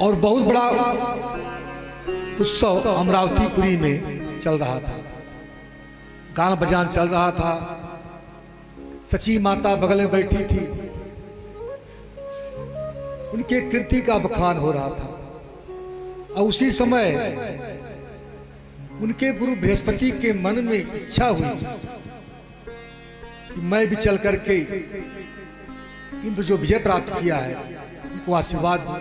और बहुत बड़ा उत्सव अमरावतीपुरी में चल रहा था। गान बजान चल रहा था। सची माता बगल में बैठी थी, उनके कीर्ति का बखान हो रहा था। और उसी समय उनके गुरु बृहस्पति के मन में इच्छा हुई कि मैं भी चल करके इंद्र जो विजय प्राप्त किया है उनको आशीर्वाद दूं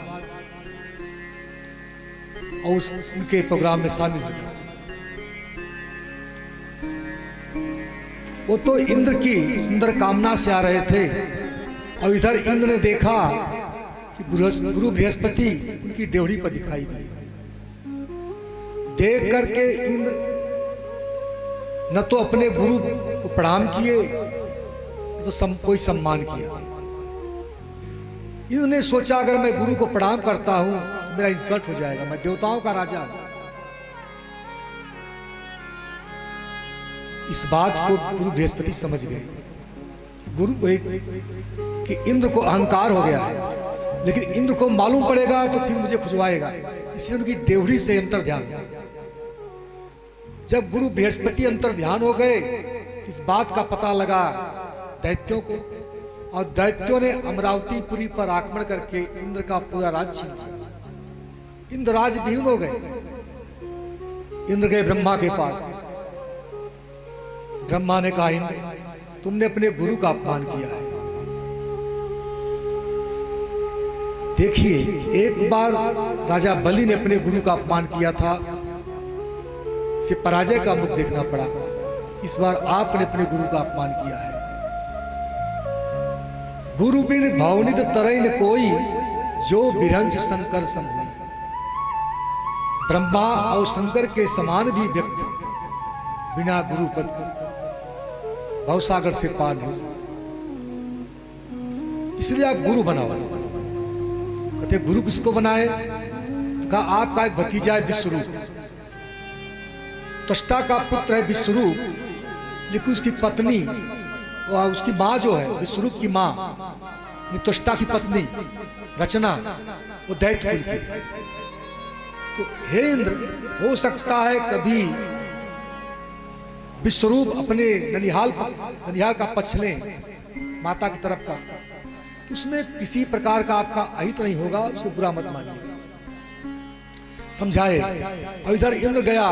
और उनके प्रोग्राम में शामिल हो जाऊं। वो तो इंद्र की सुंदर कामना से आ रहे थे और इधर इंद्र ने देखा कि गुरु बृहस्पति उनकी डेवढ़ी पर दिखाई दी। देख करके इंद्र न तो अपने गुरु को प्रणाम किए न तो कोई सम्मान किया। इंद्र ने सोचा अगर मैं गुरु को प्रणाम करता हूं तो मेरा इंसल्ट हो जाएगा, मैं देवताओं का राजा हूं। इस बात को गुरु बृहस्पति समझ गए। गुरु कि इंद्र को अहंकार हो गया है, लेकिन इंद्र को मालूम पड़ेगा तो फिर मुझे खुजवाएगा, इसलिए उनकी डेवढ़ी से अंतर ध्यान हो। जब गुरु बृहस्पति अंतर ध्यान हो गए, इस बात का पता लगा दैत्यों को, और दैत्यों ने अमरावतीपुरी पर आक्रमण करके इंद्र का पूरा राज्य छीन लिया। इंद्र राज विहीन हो गए। इंद्र गए ब्रह्मा के पास। ब्रह्मा ने कहा, इंद्र तुमने अपने गुरु का अपमान किया है। देखिए, एक बार राजा बलि ने अपने गुरु का अपमान किया था, से पराजय का मुख देखना पड़ा। इस बार आपने अपने गुरु का अपमान किया है। गुरु बिन भावनित तरई न कोई, जो बिरंज शंकर सम हुई। ब्रह्मा और शंकर के समान भी व्यक्ति बिना गुरु पद के भवसागर से पार नहीं हो सकते। इसलिए आप गुरु बनाओ। कहते गुरु किसको बनाए? तो कहा आपका एक भतीजा है विश्वरूप, त्वष्टा का पुत्र है विश्वरूप, लेकिन उसकी पत्नी और उसकी माँ जो है विश्वरूप की माँ, त्वष्टा की पत्नी रचना, वो दैत्य कुल की। तो हे इंद्र, हो सकता है कभी विश्वरूप अपने ननिहाल का पक्ष लें, माता की तरफ का, उसमें किसी प्रकार का आपका अहित नहीं होगा, उसे बुरा मत मानिएगा, समझाए। और इधर इंद्र गया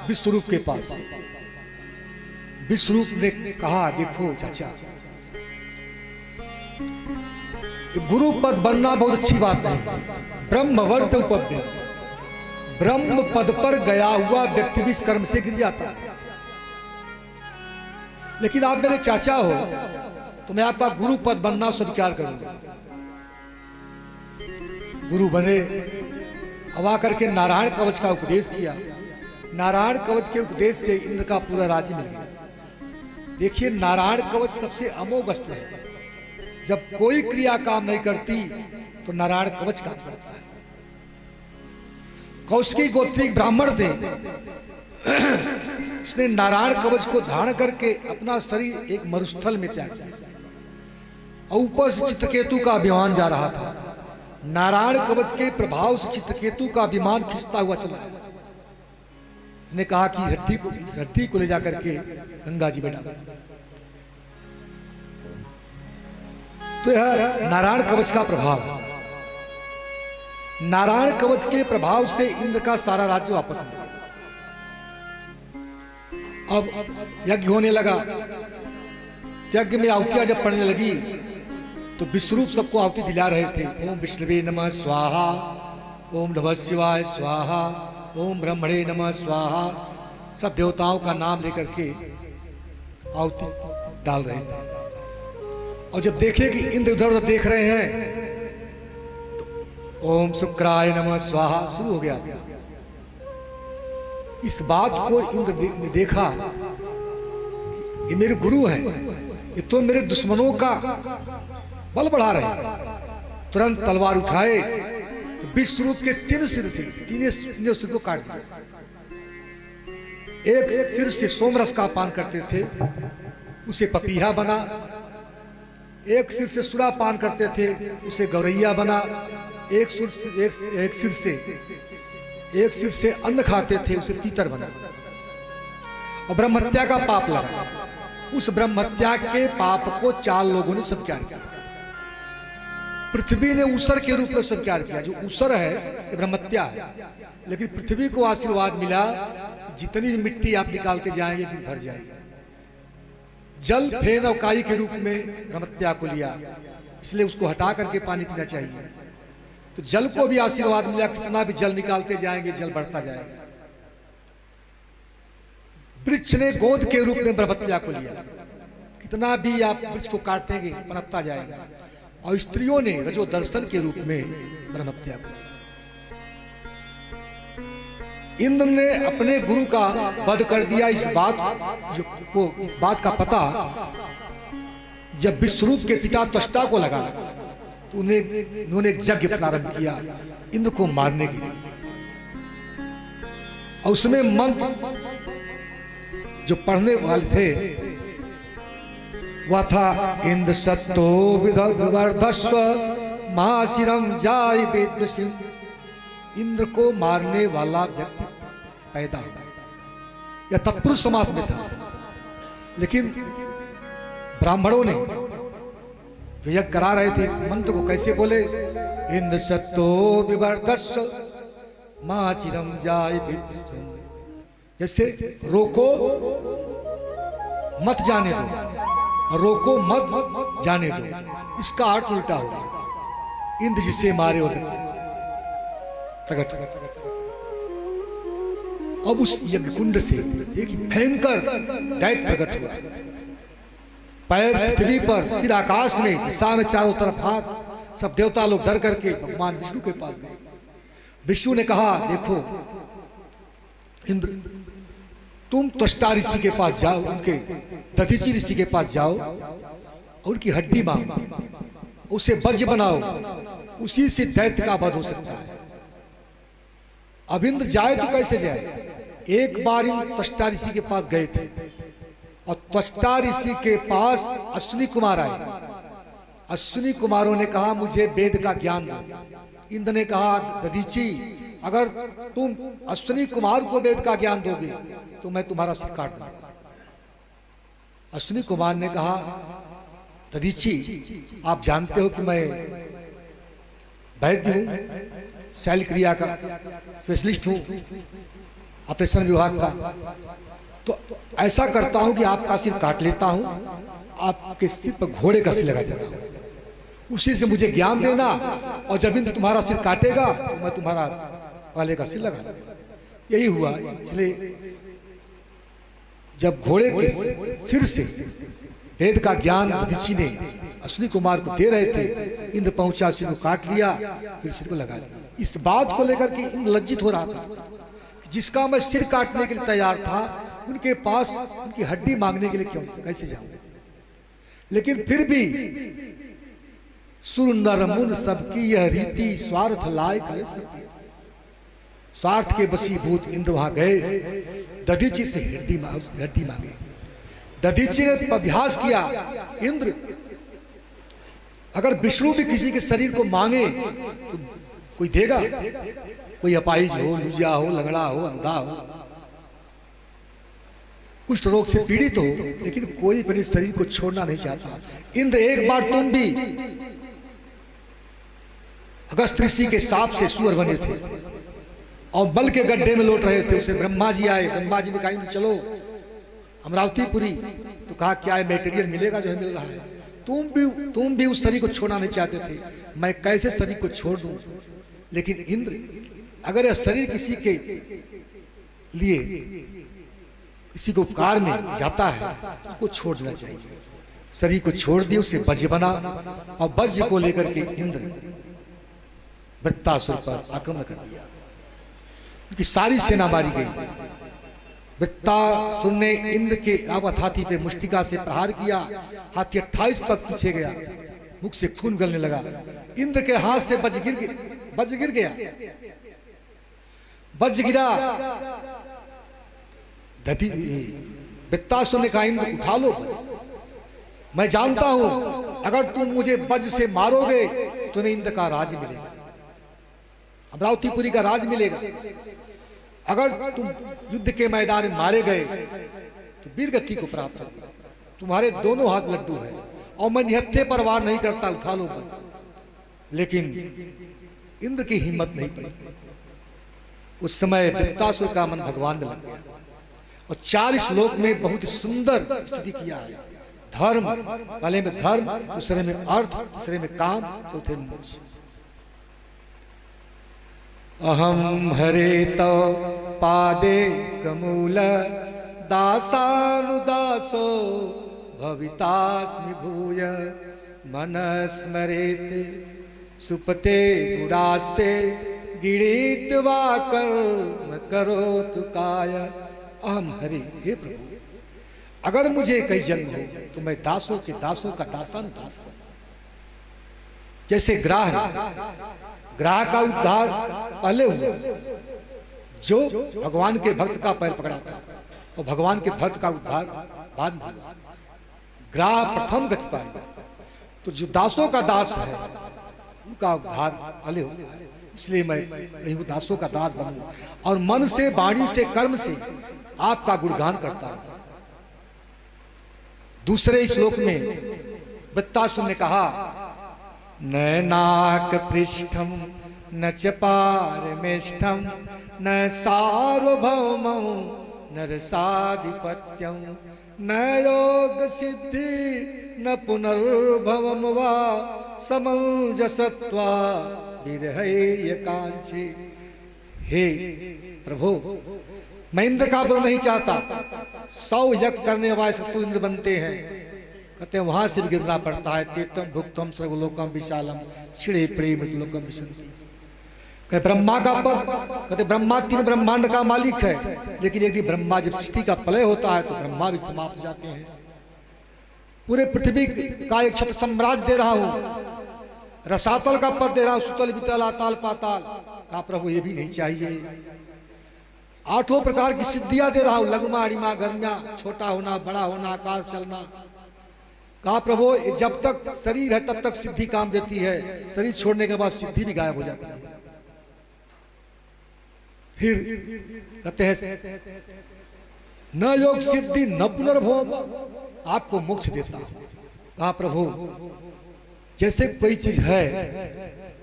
विश्वरूप के पास। विश्वरूप ने कहा, देखो चाचा, गुरु पद बनना बहुत अच्छी बात नहीं, ब्रह्मवर्त उपव्य, ब्रह्म पद पर गया हुआ व्यक्ति भी इस कर्म से गिर जाता है। लेकिन आप मेरे चाचा हो तो मैं आपका गुरु पद बनना स्वीकार करूंगा। गुरु बने, हवा करके नारायण कवच का उपदेश किया। नारायण कवच के उपदेश से इंद्र का पूरा राज्य मिल गया। देखिए, नारायण कवच सबसे अमोघ अस्त्र है। जब कोई क्रिया काम नहीं करती तो नारायण कवच काम करता है। कौशिकी गोत्रीय ब्राह्मण थे, इसने नारायण कवच को धारण करके अपना शरीर एक मरुस्थल में त्याग दिया और ऊपर से चित्रकेतु का विमान जा रहा था। नारायण कवच के प्रभाव से चित्रकेतु का विमान खिंचता हुआ चला है। उसने कहा कि हड्डी को ले जाकर के गंगा जी में डाल। तो यह नारायण कवच का प्रभाव। नारायण कवच के प्रभाव से इंद्र का सारा राज्य वापस मिल गया। अब यज्ञ होने लगा। यज्ञ में आहुतियां जब पड़ने लगी तो विश्वरूप सबको आहुति दिला रहे थे। ओम विष्णुवे नमः स्वाहा, ओम नमः शिवाय स्वाहा, ओम ब्रह्मणे नमः स्वाहा। सब देवताओं का नाम लेकर के आहुति डाल रहे थे। और जब देखे कि इंद्र उधर उधर देख रहे हैं तो ओम शुक्राय नमः स्वाहा शुरू हो गया। इस बात को इंद्र ने देखा, ये मेरे गुरु हैं, ये तो मेरे दुश्मनों का बल बढ़ा रहे हैं। तुरंत तलवार उठाए तो विश्वरूप के 3 सिर थे, तीनों सिर को काट दिया। एक सिर से सोमरस का पान करते थे, उसे पपीहा बना। एक सिर से सुरा पान करते थे, उसे गौरैया बना। एक सिर से अन्न खाते थे, उसे तीतर बना और ब्रह्महत्या का पाप लगा। उस ब्रह्महत्या के पाप को 4 लोगों ने स्वीकार किया। पृथ्वी ने ऊसर के रूप में स्वीकार किया। जो ऊसर है ये ब्रह्महत्या है, लेकिन पृथ्वी को आशीर्वाद मिला कि जितनी मिट्टी आप निकालते जाएंगे दिन भर जाएगी। जल फेन और काई के रूप में ब्रह्महत्या को लिया, इसलिए उसको हटा करके पानी पीना चाहिए। तो जल को भी आशीर्वाद मिला, कितना भी जल निकालते जाएंगे जल बढ़ता जाएगा। वृक्ष ने गोद के रूप में ब्रह्महत्या को लिया, कितना भी आप वृक्ष को काटेंगे पनपता जाएगा। और स्त्रियों ने रजो दर्शन के रूप में ब्रह्महत्या को लिया। इंद्र ने अपने गुरु का वध कर दिया। इस बात का पता जब विश्वरूप के पिता त्वष्टा को लगा तो उन्होंने एक यज्ञ प्रारंभ किया इंद्र को मारने के लिए। और उसमें मंत्र जो पढ़ने वाले थे वह था इंद्र सत्तो विवर्धस्व महाशिरम जाय वेद सिंह। इंद्र को मारने वाला व्यक्ति पैदा हुआ। यह तत्पुरुष समास में था, लेकिन ब्राह्मणों ने जो यज्ञ करा रहे थे इस मंत्र को कैसे बोले, इंद्र सत्तो विवर्धस्व महाचिरम जाय वेद। जैसे रोको मत जाने दो, रोको मत जाने दो, इसका अर्थ उल्टा होगा। इंद्र जिसे मारे वो प्रकट। अब उस यज्ञ कुंड से एक भयंकर दैत्य प्रकट हुआ। पैर पृथ्वी पर, सिर आकाश में, दिशा में चारों तरफ हाथ। सब देवता लोग डर करके भगवान विष्णु के पास गए। विष्णु ने कहा, देखो इंद्र, तुम त्वष्टा ऋषि के पास जाओ, उनके दधीचि ऋषि के पास जाओ और उनकी हड्डी मांगो, उसे वज्र बनाओ, उसी से दैत्य का वध हो सकता है। अब इंद्र जाए तो कैसे जाए? एक बार इन त्वष्टा ऋषि के पास गए थे और त्वष्टा ऋषि के पास अश्विनी कुमार आए। अश्विनी कुमारों ने कहा, मुझे वेद का ज्ञान दो। इंद्र ने कहा, दधीचि, अगर तुम अश्विनी कुमार को वेद का ज्ञान दोगे तो मैं तुम्हारा सिर काट दूंगा। अश्विनी कुमार ने कहा, दधीचि, आप जानते हो कि मैं वैद्य हूं, शैल क्रिया का स्पेशलिस्ट हूं, ऑपरेशन विभाग का। तो ऐसा करता हूं कि आपका सिर काट लेता हूं, आपके सिर पर घोड़े का सिर लगा देता हूं, उसी से मुझे ज्ञान देना, और जब इंद्र तुम्हारा सिर काटेगा तो मैं तुम्हारा वाले का सिर लगा दूंगा। यही हुआ। इसलिए जब घोड़े के सिर से वेद का ज्ञान दधीचि ने अश्विनी कुमार को दे रहे थे, इंद्र पहुंचा, सिर को काट लिया, फिर सिर को लगा लिया। इस बात को लेकर के इंद्र लज्जित हो रहा था, जिसका मैं सिर काटने के लिए तैयार था, उनके पास उनकी हड्डी मांगने के लिए क्यों, कैसे जाऊं? लेकिन फिर भी सुर नर मुन सबकी यह रीति, स्वार्थ लाए करे सब। स्वार्थ के वशीभूत इंद्र वहां गए, दधीचि से हड्डी मांगे। दधीचि ने अभ्यास किया, इंद्र अगर विष्णु भी किसी के शरीर को मांगे तो कोई देगा? कोई अपाहिज हो, लुजिया हो, लंगड़ा हो, अंधा हो, कुष्ठ रोग से पीड़ित हो, लेकिन कोई अपने शरीर को छोड़ना नहीं चाहता। इंद्र, एक बार तुम भी अगस्त ऋषि के सांप से सुअर बने थे और बल के गड्ढे में लौट रहे थे, उसे ब्रह्मा जी आए। ब्रह्मा जी ने कहा, इंद्र चलो अमरावतीपुरी। तो कहा, क्या है मटेरियल मिलेगा जो है मिल रहा है। तुम भी उस शरीर को छोड़ना नहीं चाहते थे, मैं कैसे शरीर को छोड़ दूं? लेकिन इंद्र, अगर यह शरीर किसी के लिए, किसी को उपकार में जाता है, उसको छोड़ देना चाहिए। शरीर को छोड़ दिया, उसे वज्र बना, और वज्र को लेकर के इंद्र वृत्तासुर पर आक्रमण कर दिया। उनकी सारी सेना मारी गई। वृत्तासुर ने इंद्र के रावत हाथी पे मुष्टिका से प्रहार किया। हाथी 28 पग पीछे गया, मुख से खून गलने लगा। इंद्र के हाथ से वज्र गिर गया। वज्र गिरा, वृत्तासुर ने कहा, इंद्र उठा लो वज्र। मैं जानता हूं अगर तुम मुझे वज्र से मारोगे तो तुम्हें इंद्र का राज्य मिलेगा। अमरावतीपुरी का राज मिलेगा। अगर तुम युद्ध के मैदान में मारे गए तो वीरगति को प्राप्त होगा। तुम्हारे दोनों हाथ लड्डू है और मैं निहत्थे पर वार नहीं करता, उठा लो बच। लेकिन इंद्र की हिम्मत नहीं पड़ी। उस समय वृत्तासुर का मन भगवान में लग गया और 40 श्लोक में बहुत सुंदर स्थिति किया है। धर्म, पहले में धर्म, दूसरे में अर्थ, तीसरे में काम, चौथे में मोक्ष। अहम हरे तो पादे कमूल दासानुदासो भवितास्मि भूय मन स्मरेते सुपते गुडास्ते गिरीत वाकर करो तु काय। अहम हरे, हे प्रभु, अगर मुझे कहीं जन्म हो तो मैं दासों के दासों का दासानुदास कर। जैसे ग्राह का उद्धार पहले हुआ, जो भगवान के भक्त का पैर पकड़ा था, और भगवान के भक्त का उद्धार बाद में हुआ। ग्राह प्रथम गति पाएगा, तो जो दासों का दास है उनका उद्धार पहले होता है। इसलिए मैं कहीं दासों का दास बनूं और मन से, वाणी से, कर्म से आपका गुणगान करता रहूं। दूसरे श्लोक में वृत्तासुर ने कहा, नैनाक पृष्ठम न च पारमेष्ठम न सार्वभौमं न रसाधिपत्यं न योग सिद्धि न पुनर्भवम वा समंजसत्वा विरहय कांक्षे। हे प्रभु, मैं इंद्र का बल नहीं चाहता। 100 यज्ञ करने वाले शत्रु इंद्र बनते हैं, कहते हैं वहां से भी गिरना पड़ता है। तेतम भुक्तम सर्वलोकम विशालम छिड़े प्रेम लोकम विशंति। कहते ब्रह्मा का पद, कहते ब्रह्मा 3 ब्रह्मांड का मालिक है, लेकिन यदि ब्रह्मा जब सृष्टि का प्रलय होता है तो ब्रह्मा भी समाप्त हो जाते हैं। पूरे पृथ्वी का एक छत्र साम्राज्य दे रहा हूं, रसातल का पद दे रहा हूं, सुतल वितल आताल पाताल का प्रभु ये भी नहीं चाहिए। 8 प्रकार की सिद्धियां दे रहा हूं, लघुमा अणिमा गर्म्या, छोटा होना, बड़ा होना, आकाश चलना। कहा प्रभु जब तक शरीर है तब तक सिद्धि काम देती है, शरीर छोड़ने के बाद सिद्धि भी गायब हो जाती है। फिर कहते हैं न योग सिद्धि न पुनर्भव, आपको मोक्ष देता हूं। कहा प्रभु जैसे कोई चीज है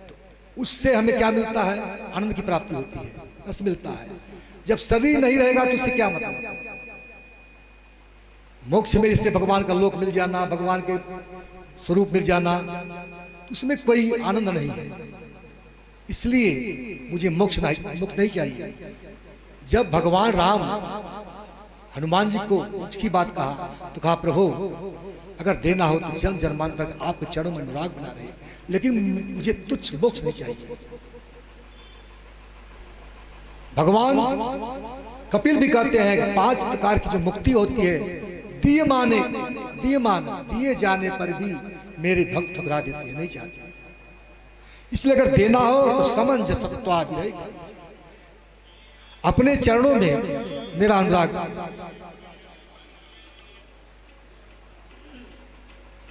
तो उससे हमें क्या मिलता है? आनंद की प्राप्ति होती है, रस मिलता है। जब शरीर नहीं रहेगा तो उससे क्या मतलब? मोक्ष में इससे भगवान का लोक मिल जाना, भगवान के स्वरूप मिल जाना, तो उसमें कोई आनंद नहीं है। इसलिए मुझे मोक्ष नहीं चाहिए। जब भगवान राम हनुमान जी को मोक्ष की बात कहा तो कहा प्रभु अगर देना हो तो जन्म जन्मांतर आपके चरणों में अनुराग बना रहे, लेकिन मुझे तुच्छ मोक्ष नहीं चाहिए। भगवान कपिल भी कहते हैं कि 5 प्रकार की जो मुक्ति होती है दिए जाने पर भी मेरे भक्त ठुकरा देते हैं, नहीं चाहते। इसलिए अगर देना हो तो समंजसत्वा विरह, अपने चरणों में मेरा अनुराग।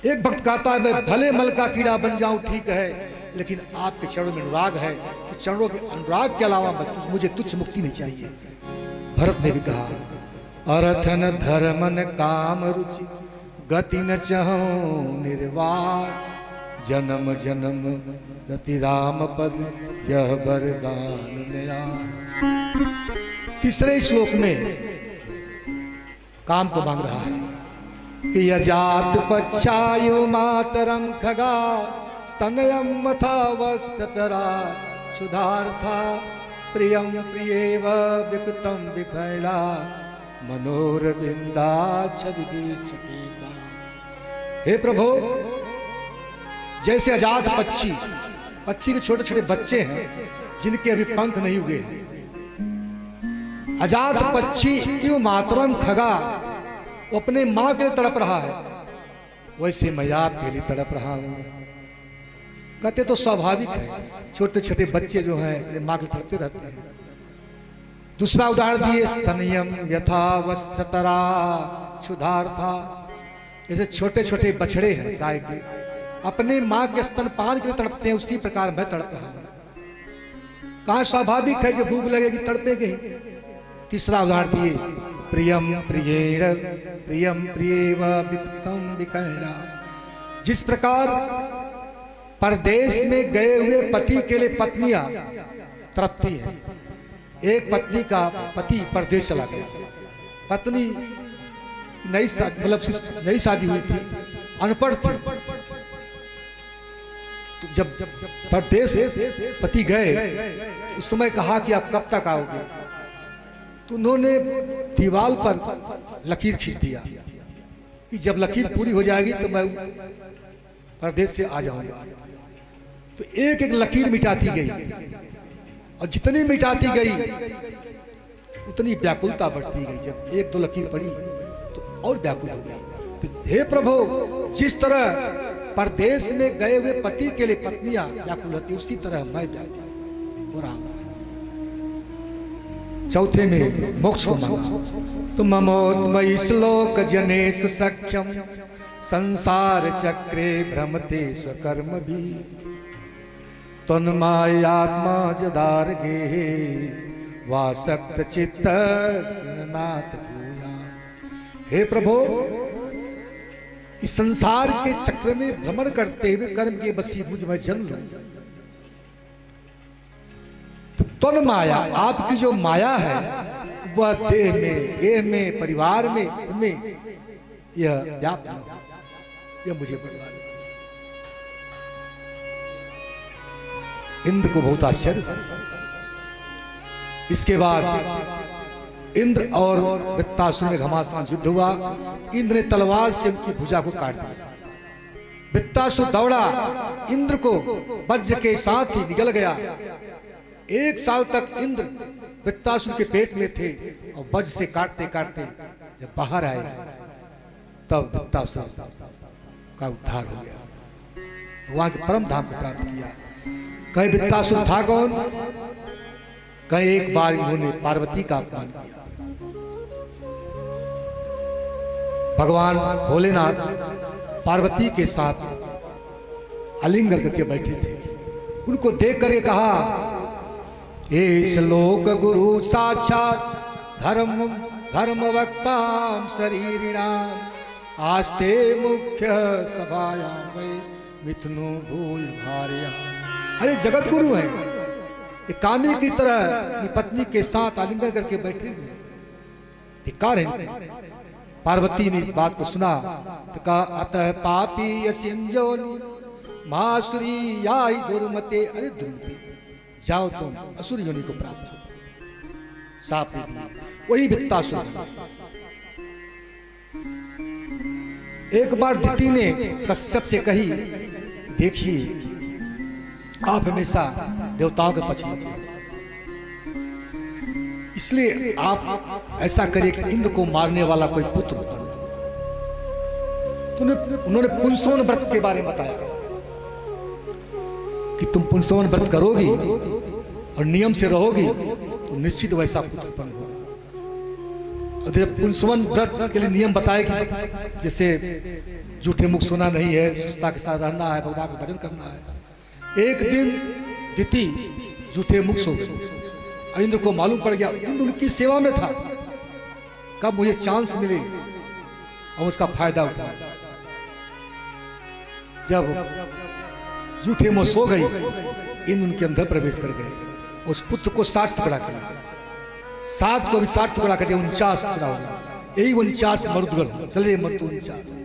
एक भक्त कहता है मैं भले मल का कीड़ा बन जाऊं ठीक है, लेकिन आपके चरणों में अनुराग है, तो चरणों के अनुराग के अलावा मुझे तुच्छ मुक्ति नहीं चाहिए। भरत ने भी कहा अरथन धर्मन काम रुचि गति न चहूं निर्वाण, जन्म जन्म रति राम पद यह वरदान नया। तीसरे श्लोक में काम को मांग रहा है कि यजात पच्छायु मातरम खगा स्तनयम मथावस्ततरा सुधार्था प्रियम प्रियेव विकृतम विखैला मनोरविंदा छदिदीक्षिता। हे प्रभु जैसे आजाद पक्षी के छोटे छोटे बच्चे हैं जिनके अभी पंख नहीं उगे हैं, आजाद पक्षी इव मातरम खगा वो अपने मां के लिए तड़प रहा है, वैसे मैं आपके लिए तड़प रहा हूं। कहते तो स्वाभाविक है, छोटे छोटे बच्चे जो हैं अपने मां के लिए तड़पते रहते हैं। दूसरा उदाहरण दिए स्तनयम यथावस्थतरा क्षुधार्था, जैसे छोटे छोटे बछड़े हैं गाय के अपने मां के स्तनपान के लिए तड़पते हैं, उसी प्रकार मैं तड़प रहा हूं। कहा स्वाभाविक है जब भूख लगेगी तड़पेंगे ही। तीसरा उदाहरण दिए, प्रियम प्रियेण प्रियम प्रियेव वित्तम विकर्णा। जिस प्रकार परदेश में गए हुए पति के लिए पत्नियां तड़पती है। एक पत्नी का पति परदेश चला गया, पत्नी नई शादी हुई थी, अनपढ़ थी। तो जब परदेश पति गए उस समय कहा कि आप कब तक आओगे, तो उन्होंने दीवार पर लकीर खींच दिया कि जब लकीर पूरी हो जाएगी तो मैं परदेश से आ जाऊंगा। तो एक एक लकीर मिटाती गई और जितनी मिटाती गई उतनी व्याकुलता बढ़ती गई। जब एक दो लकीर पड़ी तो और व्याकुल हो गई। तो हे प्रभु, जिस तरह परदेश में गए हुए पति के लिए पत्नियां व्याकुल होती, उसी तरह मैं व्याकुल हो रहा हूं। चौथे में मोक्ष को मांगा। तो ममोत्मयि श्लोक जनेषु सख्यम संसार चक्रे भ्रमते स्वकर्म भी तन्मायात्मा जदार गे वासक्त चित्त नाथ पूजा। हे प्रभु, इस संसार के चक्र में भ्रमण करते हुए कर्म के बसी मुझ में जन्म लूं। तो तन माया, आपकी जो माया है वह देह में, गेह में, परिवार में यह व्याप्त न हो, यह मुझे बर्बाद। इंद्र को बहुत आश्चर्य। इसके बाद इंद्र और वृत्तासुर में घमासान युद्ध हुआ। इंद्र ने तलवार से उनकी भुजा को काट दिया। वृत्तासुर दौड़ा, इंद्र को वज्र के साथ ही निगल गया। 1 साल तक इंद्र वृत्तासुर के पेट में थे और वज्र से काटते काटते जब बाहर आए तब वृत्तासुर का उद्धार हो गया, भगवान के परम धाम को प्राप्त किया। कहीं वृत्तासुर था कौन? कहीं एक बार इन्होंने पार्वती का अपमान किया। भगवान भोलेनाथ पार्वती के साथ आलिंगन करके बैठे थे। उनको देख करके कहा, हे श्लोक गुरु साक्षात धर्म वक्ताम शरीरिणाम आस्ते मुख्य सभायाम वे मिथुनो भूय भार्या। अरे जगत गुरु है, ये कामी की तरह अपनी पत्नी के साथ आलिंगन करके बैठे हुए, धिक्कार है। पार्वती ने इस बात को सुना तो कहा, अतः पापी यसिंजोनि मासुरी याई दुर्मते। अरे दुर्मते, जाओ तुम असुर योनि को प्राप्त हो। साप दे दिए। वही वृत्तासुर। एक बार दिति ने कश्यप से कही, देखिए आप हमेशा देवताओं के पक्ष में थे, इसलिए आप ऐसा करिए कि इंद्र को मारने वाला कोई पुत्र उत्पन्न हो। तो उन्होंने पुंसवन व्रत के बारे में बताया कि तुम पुंसवन व्रत करोगी और नियम से रहोगी तो निश्चित वैसा पुत्र उत्पन्न होगा। और जब पुंसवन व्रत के लिए नियम बताए कि जैसे झूठे मुख सोना नहीं है, सुस्ता के साथ रहना है, भगवान का भजन करना है। एक दिन दिति झूठे मुख सो गई। इंद्र को मालूम पड़ गया, इंद्र उनकी सेवा में था, कब मुझे चांस मिले और उसका फायदा उठा। जब झूठे मुंह सो गई, इंद्र उनके अंदर प्रवेश कर गए। उस पुत्र को 60 टुकड़ा किया, 7 को भी 60 टुकड़ा कर दिया, 49 टुकड़ा हो गया। यही 49 मरुदगण चले, मरुद 49।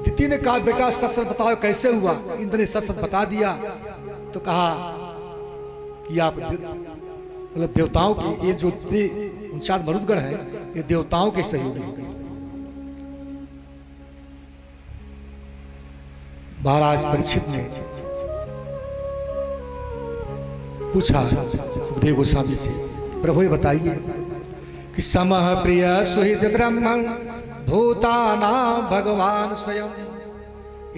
दिति ने कहा, बेटा सच सच बताओ कैसे हुआ। इंद्र ने सच सच बता दिया। तो कहा कि आप मतलब देवताओं के ये जो 49 मरुदगण है, ये देवताओं के सहयोगी हो गए। महाराज परीक्षित ने पूछा सुखदेव गोस्वामी से, प्रभु ये बताइए कि समः प्रिय सुहृद ब्रह्मण भूतानां भगवान स्वयं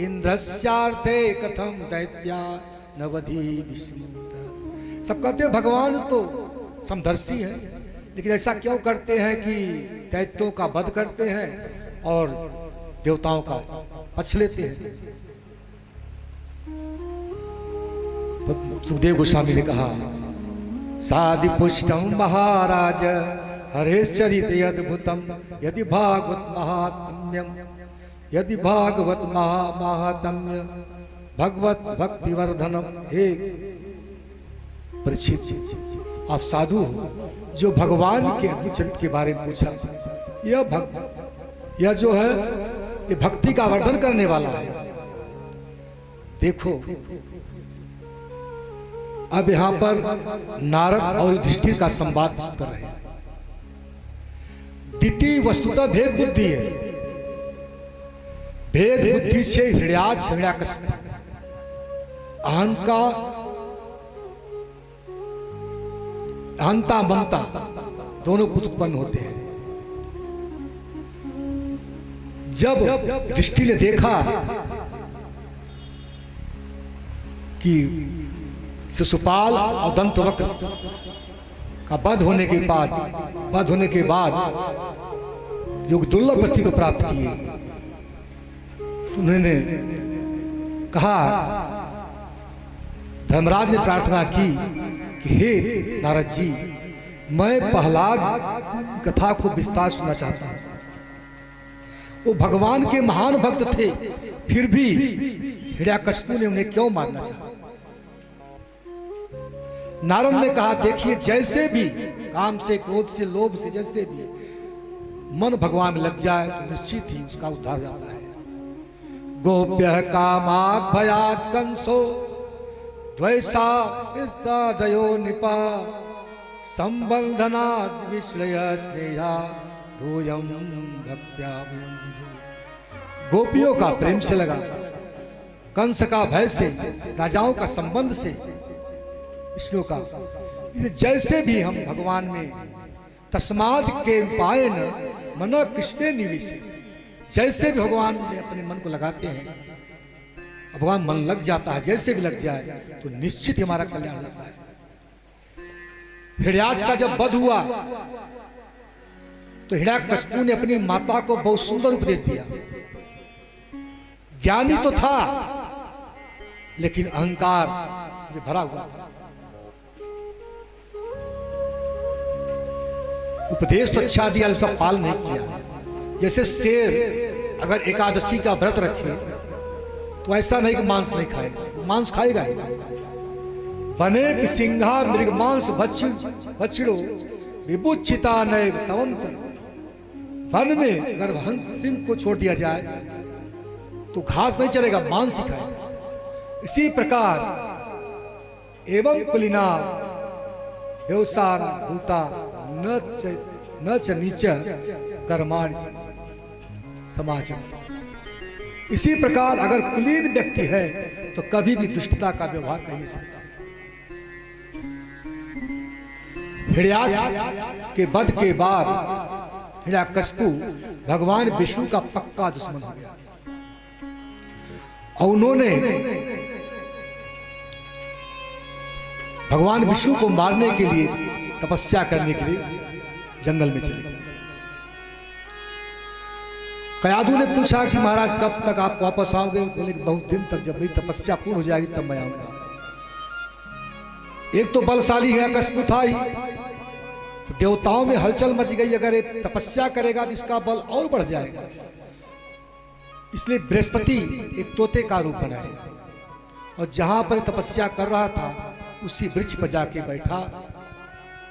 इंद्रस्यार्थे कथम दैत्या नवधि विस्मृत। सब कहते हैं भगवान तो समदर्शी है, लेकिन ऐसा क्यों करते हैं कि दैत्यों का वध करते हैं और देवताओं का पक्ष लेते हैं। सुखदेव गोस्वामी ने कहा, साधि पुष्टम महाराज हरेश्चरित अद्भुतम यदि भागवत महात्म्यम, यदि भागवत महात्म्य भगवत भक्तिवर्धनम। हे परीक्षित, आप साधु हो जो भगवान के अद्भुत चरित्र के बारे में पूछा। यह जो है ये भक्ति का वर्णन करने वाला है। देखो अब यहां पर नारद और युधिष्ठिर का संवाद कर रहे हैं। द्वितीय वस्तुतः भेद बुद्धि है। भेद बुद्धि से हृदयाज हृदयाकस्म अहंता ममता दोनों पुत्र उत्पन्न होते हैं। जब दृष्टि ने देखा कि शिशुपाल और दंतवक्र का वध होने के बाद योग दुर्लभ गति को प्राप्त किए, उन्होंने कहा, धर्मराज ने प्रार्थना की कि हे नारद जी, मैं प्रहलाद की कथा को विस्तार सुनना चाहता हूं। वो भगवान के महान भक्त थे, फिर भी हिरण्यकशिपु ने उन्हें क्यों मारना चाहा? नारद ने कहा, देखिए जैसे भी काम से, क्रोध से, लोभ से जैसे भी मन भगवान में लग जाए तो निश्चित ही उसका उद्धार जाता है। गोप्य कामात् भयात् कंसो द्वैसा दयो निपा संबंधनात् विश्लय स्नेहा दूयम भक्त्या वयम विदु। गोपियों का प्रेम से लगा, कंस का भय से, राजाओं का संबंध से, विष्णु का, जैसे भी हम भगवान में तस्माद के पायन मन कृष्णे निवेशे, जैसे भी भगवान में अपने मन को लगाते हैं, भगवान मन लग जाता है, जैसे भी लग जाए तो निश्चित हमारा कल्याण जाता है। हिरण्याक्ष का जब वध हुआ तो हिरण्यकशिपु ने अपनी माता को बहुत सुंदर उपदेश दिया। ज्ञानी तो था लेकिन अहंकार में भरा हुआ था। उपदेश तो अच्छा दिया, उसका पालन नहीं किया। जैसे शेर अगर एकादशी का व्रत रखे तो ऐसा नहीं कि मांस नहीं खाएगा, मांस खाएगा ही। बने सिंहा मृग मांस भक्षिणो विभुचिता नए तवम चर। वन में अगर सिंह को छोड़ दिया जाए तो घास नहीं चलेगा, मांस ही खाएगा। इसी प्रकार एवं कुलीना व्यवसार भूता न च नीच कर्माणि समाज। इसी प्रकार अगर कुलीन व्यक्ति है तो कभी भी दुष्टता का व्यवहार कर नहीं सकता। हिरण्याक्ष के वध के बाद हिरण्यकशिपु भगवान विष्णु का पक्का दुश्मन हो गया और उन्होंने भगवान विष्णु को मारने के लिए, तपस्या करने के लिए जंगल में चले गए। कयाधु ने पूछा कि महाराज कब तक आप वापस आओगे? बोले बहुत दिन तक, जब मेरी तपस्या पूर्ण हो जाएगी तब मैं आऊंगा। एक तो बलशाली हिरण्यकशिपु था ही, तो देवताओं में हलचल मच गई, अगर ये तपस्या करेगा तो इसका बल और बढ़ जाएगा। इसलिए बृहस्पति एक तोते का रूप बनाए और जहां पर तपस्या कर रहा था उसी वृक्ष पर जाके बैठा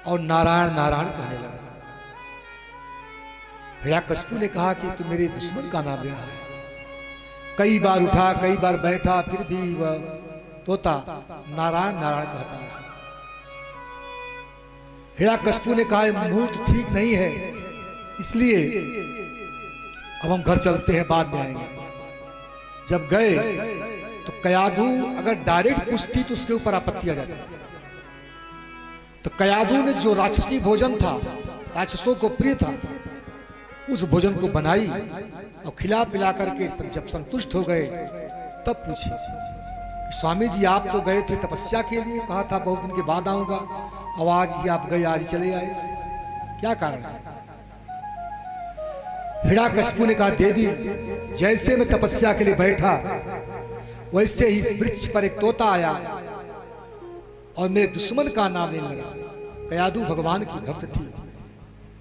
और नारायण नारायण कहने लगा। हिरण्यकशिपु ने कहा कि तू मेरे दुश्मन का नाम ले रहा है। कई बार उठा, कई बार बैठा, फिर भी वह तोता नारायण नारायण कहता रहा। हिरण्यकशिपु ने कहा मुहूर्त ठीक नहीं है, इसलिए अब हम घर चलते हैं, बाद में आएंगे। जब गए तो कयाधु अगर डायरेक्ट पूछती तो उसके ऊपर आपत्ति आ जाती। तो कयाधु ने जो राक्षसी भोजन था, राक्षसों को प्रिय था, उस भोजन को बनाई और खिला पिला करके जब संतुष्ट हो गए तब पूछे, स्वामी जी आप तो गए थे तपस्या के लिए, कहा था बहुत दिन के बाद आऊंगा, अब आज ही आप गए, आज चले आए, क्या कारण है? हिरण्यकशिपु ने कहा देवी, जैसे मैं तपस्या के लिए बैठा वैसे ही वृक्ष पर एक तोता आया और मेरे दुश्मन का नाम लेने लगा। कयाधु भगवान की भक्त थी,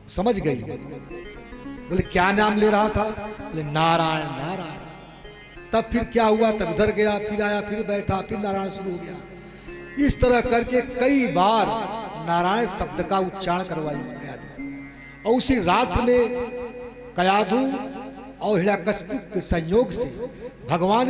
समझ गई। बोले क्या नाम ले रहा था? बोले नारायण नारायण। तब फिर क्या हुआ? तब इधर गया, फिर आया, फिर बैठा, फिर नारायण शुरू हो गया। इस तरह करके कई बार नारायण शब्द का उच्चारण करवाई कयाधु। और उसी रात में कयाधु और हिरण्यकशिपु के संयोग से भगवान